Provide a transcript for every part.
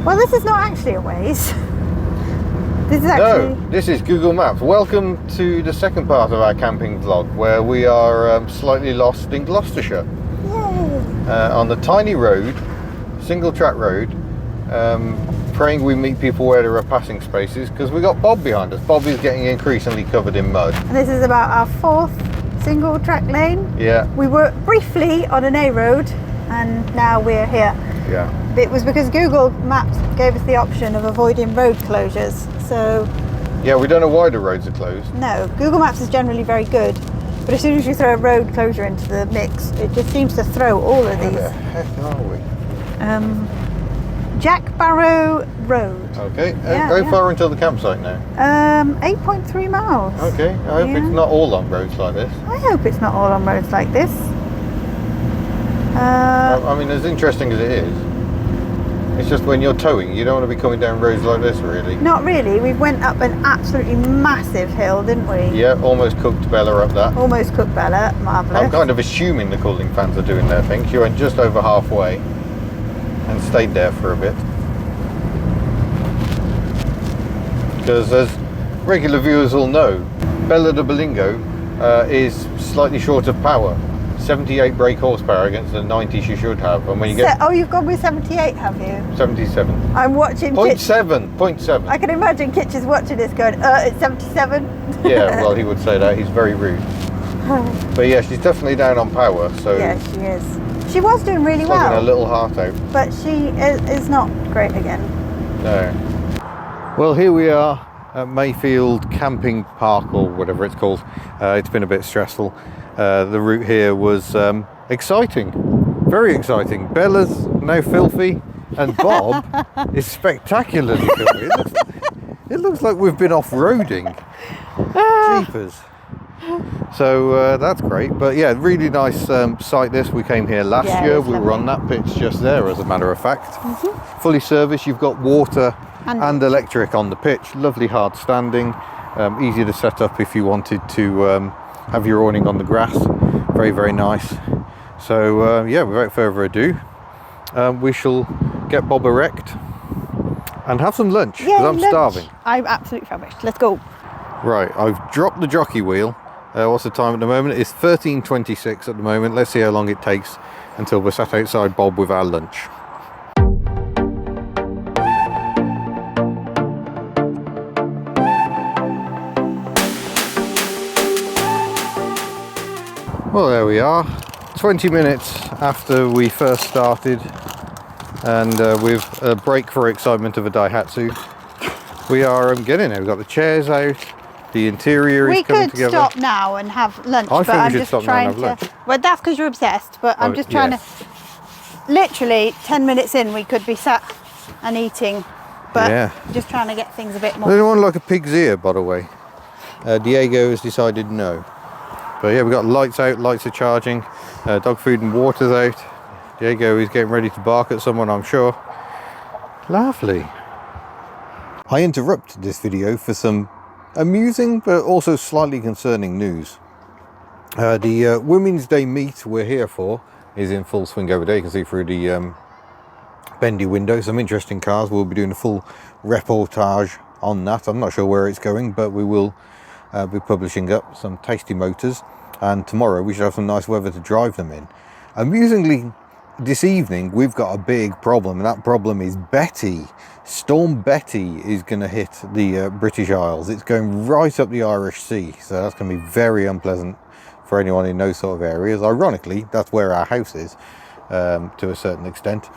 Well, this is not actually a Waze. This is actually... No, this is Google Maps. Welcome to the second part of our camping vlog, where we are slightly lost in Gloucestershire. Yay! On the tiny road, single track road, praying we meet people where there are passing spaces, because we got Bob behind us. Bob is getting increasingly covered in mud. And this is about our 4th single track lane. Yeah. We were briefly on an A road and now we're here. Yeah. It was because Google Maps gave us the option of avoiding road closures. So yeah, we don't know why the roads are closed. no, Google Maps is generally very good, but as soon as you throw a road closure into the mix, it just seems to throw all of these. Where the heck are we? Jack Barrow Road. Okay, Yeah, how yeah. far until the campsite now? 8.3 miles. Okay, I hope it's not all on roads like this. I hope it's not all on roads like this. I mean, as interesting as it is, it's just when you're towing, you don't want to be coming down roads like this, really. Not really. We went up an absolutely massive hill, didn't we? Yeah, almost cooked Bella up that. Almost cooked Bella. Marvellous. I'm kind of assuming the cooling fans are doing their thing. She went just over halfway and stayed there for a bit. Because as regular viewers will know, Bella de Bolingo is slightly short of power. 78 brake horsepower against the 90 she should have. And when you get... Oh, you've gone with 78, have you? 77. I'm watching... 0.7. I can imagine Kitch is watching this going, it's 77. Yeah, well, he would say that. He's very rude. But yeah, she's definitely down on power, so... Yeah, she is. She was doing really Slugging well. her little heart out. But she is not great again. No. Well, here we are at Mayfield Camping Park, or whatever it's called. It's been a bit stressful. The route here was exciting, very exciting. Bella's now filthy, and Bob is spectacularly filthy. It looks like we've been off-roading. Jeepers. So that's great, but yeah, really nice site this. We came here last year. We were on that pitch just there, as a matter of fact. Fully serviced. You've got water and electric on the pitch. Lovely hard standing, easy to set up if you wanted to have your awning on the grass. Very, very nice. So yeah, without further ado, we shall get Bob erect and have some lunch, because I'm starving. I'm absolutely famished. Let's go. Right, I've dropped the jockey wheel. What's the time at the moment? It's 13:26 at the moment. Let's see how long it takes until we're sat outside Bob with our lunch. Well, there we are, 20 minutes after we first started, and with a break for excitement of a Daihatsu, we are getting there. We've got the chairs out, the interior is coming together. We could stop now and have lunch, I but think we I'm should just stop now trying and have to... lunch. Well, that's because you're obsessed, but I'm just trying to... Literally 10 minutes in, we could be sat and eating, but just trying to get things a bit more... Does anyone like a pig's ear, by the way? Diego has decided no. But yeah, we've got lights out, lights are charging, dog food and water's out. Diego is getting ready to bark at someone, I'm sure. Lovely. I interrupt this video for some amusing but also slightly concerning news. The Women's Day meet we're here for is in full swing over there. You can see through the bendy window some interesting cars. We'll be doing a full reportage on that. I'm not sure where it's going, but we will be publishing up some tasty motors, and tomorrow we should have some nice weather to drive them in. Amusingly, this evening we've got a big problem, and that problem is Betty. Storm Betty is going to hit the British Isles. It's going right up the Irish Sea, so that's going to be very unpleasant for anyone in those sort of areas. Ironically, that's where our house is, to a certain extent.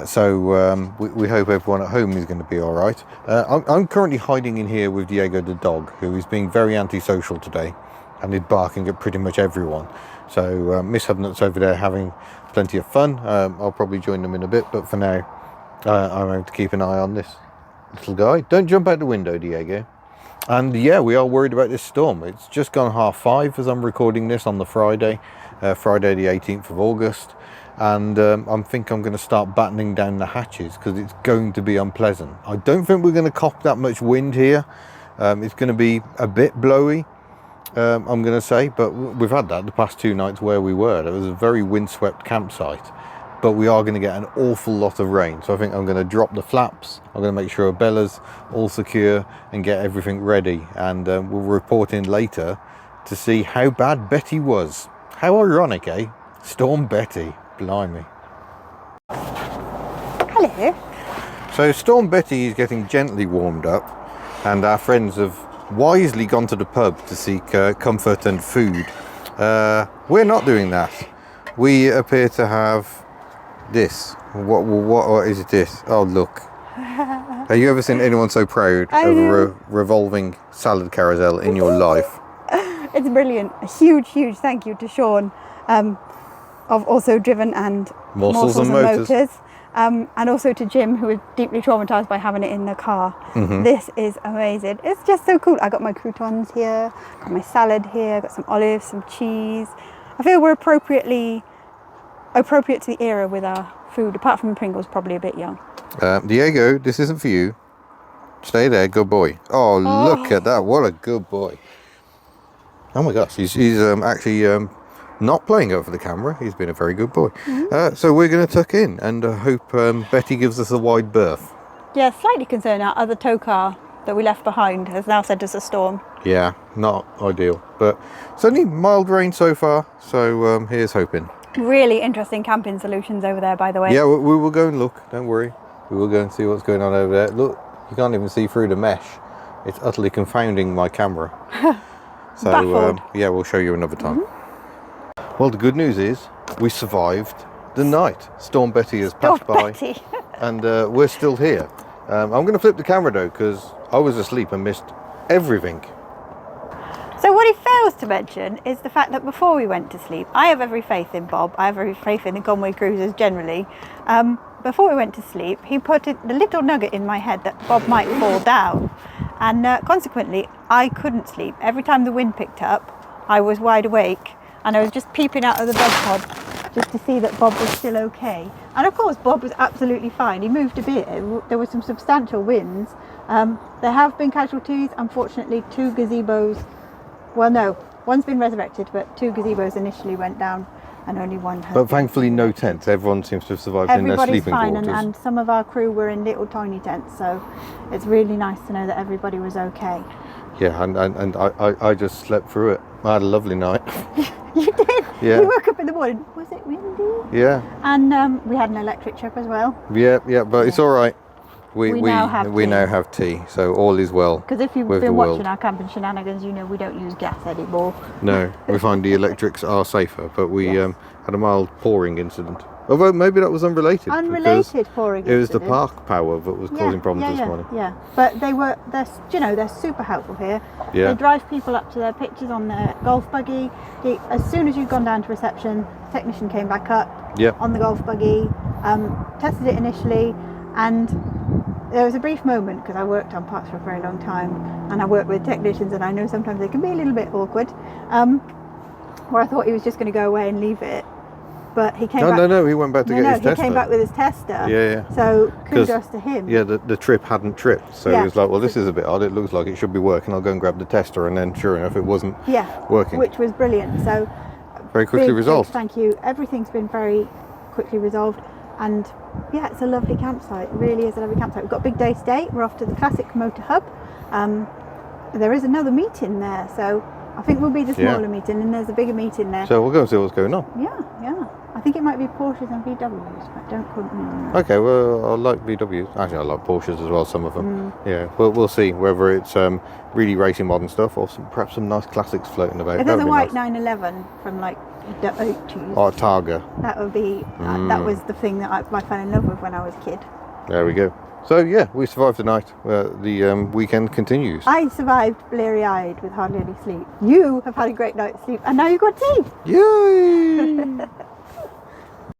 So we hope everyone at home is going to be all right. I'm currently hiding in here with Diego the dog, who is being very antisocial today and is barking at pretty much everyone. So Miss Hubnut's over there having plenty of fun. I'll probably join them in a bit, but for now I'm going to keep an eye on this little guy. Don't jump out the window, Diego. And yeah, we are worried about this storm. It's just gone 5:30 as I'm recording this on the Friday the 18th of August. And I think I'm going to start battening down the hatches, because it's going to be unpleasant. I don't think we're going to cop that much wind here. It's going to be a bit blowy, I'm going to say, but we've had that the past 2 nights where we were. There was a very windswept campsite, but we are going to get an awful lot of rain. So I think I'm going to drop the flaps. I'm going to make sure Bella's all secure and get everything ready. And we'll report in later to see how bad Betty was. How ironic, eh? Storm Betty. Blimey. Hello. So Storm Betty is getting gently warmed up, and our friends have wisely gone to the pub to seek comfort and food. We're not doing that. We appear to have this. What is this? Oh, look. Have you ever seen anyone so proud of a revolving salad carousel in your life? It's brilliant. A huge thank you to Sean of Also Driven and Morsels and Motors. And also to Jim, who was deeply traumatised by having it in the car. This is amazing. It's just so cool. I got my croutons here, got my salad here, got some olives, some cheese. I feel we're appropriate to the era with our food, apart from Pringles, probably a bit young. Diego, this isn't for you. Stay there, good boy. Oh, look at that. What a good boy. Oh my gosh, he's actually not playing over the camera. He's been a very good boy. So we're going to tuck in and hope Betty gives us a wide berth. Yeah, slightly concerned our other tow car that we left behind has now sent us a storm. Yeah, not ideal. But it's only mild rain so far, so here's hoping. Really interesting camping solutions over there, by the way. Yeah, we will go and look, don't worry. We will go and see what's going on over there. Look, you can't even see through the mesh. It's utterly confounding my camera. So yeah, we'll show you another time. Well, the good news is we survived the night. Storm Betty has passed by and we're still here. I'm going to flip the camera though, because I was asleep and missed everything. So what he fails to mention is the fact that before we went to sleep, I have every faith in Bob, I have every faith in the Conway cruisers generally. Before we went to sleep, he put the little nugget in my head that Bob might fall down. And consequently, I couldn't sleep. Every time the wind picked up, I was wide awake. And I was just peeping out of the bed pod just to see that Bob was still okay. And of course, Bob was absolutely fine. He moved a bit. There were some substantial winds. There have been casualties. Unfortunately, 2 gazebos. Well, no, one's been resurrected, but 2 gazebos initially went down, and only one has. But thankfully, no tents. Everyone seems to have survived in their sleeping quarters. Everybody's fine, and some of our crew were in little tiny tents. So it's really nice to know that everybody was okay. Yeah, and I just slept through it. I had a lovely night. You did? Yeah. You woke up in the morning. Was it windy? Yeah. And we had an electric trip as well. Yeah, but it's all right. We now have tea, so all is well. Because if you've been watching our camping shenanigans, you know we don't use gas anymore. No, we find the electrics are safer, but we had a mild pouring incident. Although maybe that was unrelated. Unrelated pouring incident. It was the park power that was causing problems this morning. Yeah, but they're super helpful here. Yeah. They drive people up to their pitches on their golf buggy. As soon as you'd gone down to reception, the technician came back up on the golf buggy, tested it initially, and there was a brief moment, because I worked on parks for a very long time and I work with technicians, and I know sometimes they can be a little bit awkward, where I thought he was just going to go away and leave it. But he came back. No, he went back to get his tester. He came back with his tester. Yeah. So kudos to him. Yeah, the trip hadn't tripped. So he was like, well, this is a bit odd. It looks like it should be working. I'll go and grab the tester. And then sure enough, it wasn't working. Which was brilliant. So very quickly resolved. Thank you. Everything's been very quickly resolved. And yeah, it's a lovely campsite. It really is a lovely campsite. We've got a big day today. We're off to the Classic Motor Hub. There is another meeting there. So I think we'll be the smaller meeting, and there's a bigger meeting there. So we'll go and see what's going on. Yeah. I think it might be Porsches and VWs, but don't quote me on that. Okay, well, I like VWs. Actually, I like Porsches as well, some of them. Yeah, we'll see whether it's really racing modern stuff or perhaps some nice classics floating about. If there's a white 911 from like the 80s. Or a Targa. That would be, that was the thing that I fell in love with when I was a kid. There we go. So yeah, we survived the night. The weekend continues. I survived bleary-eyed with hardly any sleep. You have had a great night's sleep, and now you've got tea. Yay!